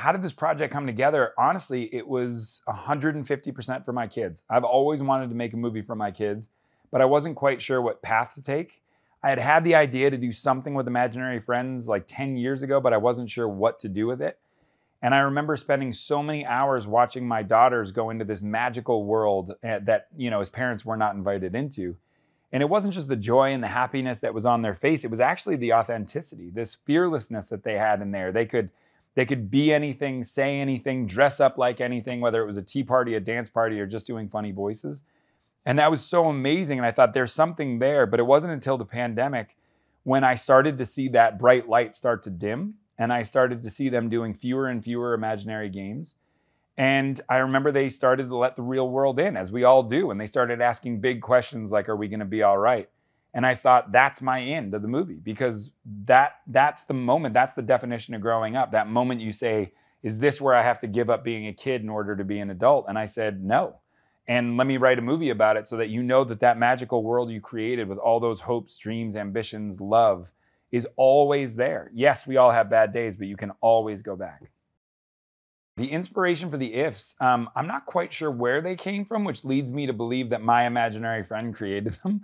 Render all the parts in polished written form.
how did this project come together? Honestly, it was 150% for my kids. I've always wanted to make a movie for my kids, but I wasn't quite sure what path to take. I had had the idea to do something with Imaginary Friends like 10 years ago, but I wasn't sure what to do with it. And I remember spending so many hours watching my daughters go into this magical world that, as parents were not invited into. And it wasn't just the joy and the happiness that was on their face. It was actually the authenticity, this fearlessness that they had in there. They could be anything, say anything, dress up like anything, whether it was a tea party, a dance party, or just doing funny voices. And that was so amazing. And I thought there's something there, but it wasn't until the pandemic when I started to see that bright light start to dim. And I started to see them doing fewer and fewer imaginary games. And I remember they started to let the real world in, as we all do. And they started asking big questions like, are we going to be all right? And I thought, that's my end of the movie, because that's the moment, that's the definition of growing up. That moment you say, is this where I have to give up being a kid in order to be an adult? And I said, no. And let me write a movie about it so that you know that magical world you created with all those hopes, dreams, ambitions, love is always there. Yes, we all have bad days, but you can always go back. The inspiration for the ifs, I'm not quite sure where they came from, which leads me to believe that my imaginary friend created them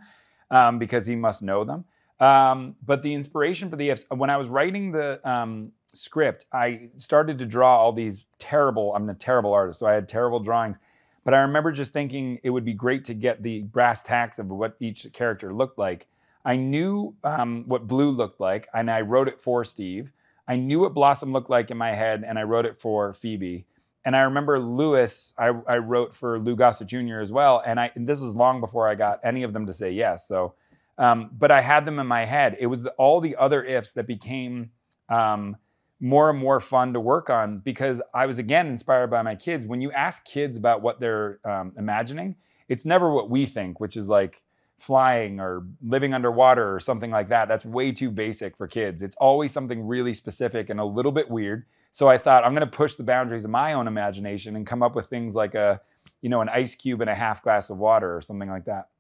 because he must know them. But the inspiration for the ifs, when I was writing the script, I started to draw all these I'm a terrible artist, so I had terrible drawings. But I remember just thinking it would be great to get the brass tacks of what each character looked like. I knew what Blue looked like, and I wrote it for Steve. I knew what Blossom looked like in my head, and I wrote it for Phoebe. And I remember Lewis, I wrote for Lou Gossett Jr. as well, and this was long before I got any of them to say yes. So, but I had them in my head. It was all the other ifs that became more and more fun to work on, because I was, again, inspired by my kids. When you ask kids about what they're imagining, it's never what we think, which is like flying or living underwater or something like that. That's way too basic for kids. It's always something really specific and a little bit weird. So I thought, I'm going to push the boundaries of my own imagination and come up with things like an ice cube and a half glass of water or something like that.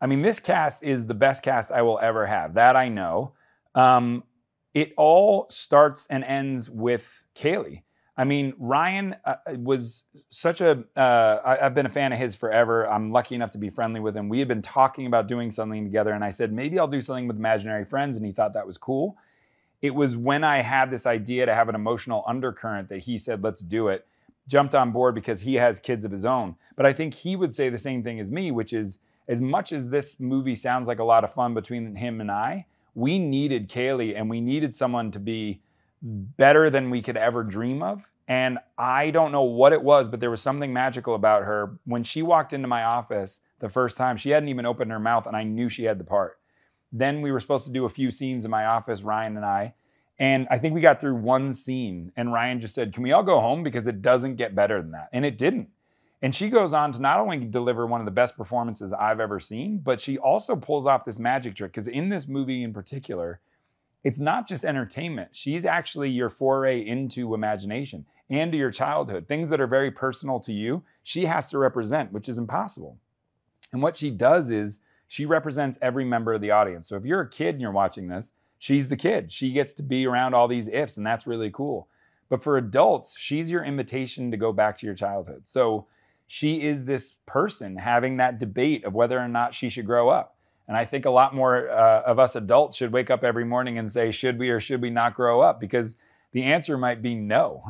I mean, this cast is the best cast I will ever have. That I know. It all starts and ends with Kaylee. I mean, Ryan was such I've been a fan of his forever. I'm lucky enough to be friendly with him. We had been talking about doing something together, and I said, maybe I'll do something with Imaginary Friends, and he thought that was cool. It was when I had this idea to have an emotional undercurrent that he said, let's do it. Jumped on board because he has kids of his own. But I think he would say the same thing as me, which is, as much as this movie sounds like a lot of fun between him and I, we needed Kaylee, and we needed someone to be better than we could ever dream of. And I don't know what it was, but there was something magical about her. When she walked into my office the first time, she hadn't even opened her mouth, and I knew she had the part. Then we were supposed to do a few scenes in my office, Ryan and I, and I think we got through one scene, and Ryan just said, can we all go home, because it doesn't get better than that. And it didn't. And she goes on to not only deliver one of the best performances I've ever seen, but she also pulls off this magic trick, because in this movie in particular, it's not just entertainment. She's actually your foray into imagination and to your childhood. Things that are very personal to you, she has to represent, which is impossible. And what she does is she represents every member of the audience. So if you're a kid and you're watching this, she's the kid. She gets to be around all these ifs, and that's really cool. But for adults, she's your invitation to go back to your childhood. So she is this person having that debate of whether or not she should grow up. And I think a lot more of us adults should wake up every morning and say, should we or should we not grow up? Because the answer might be no.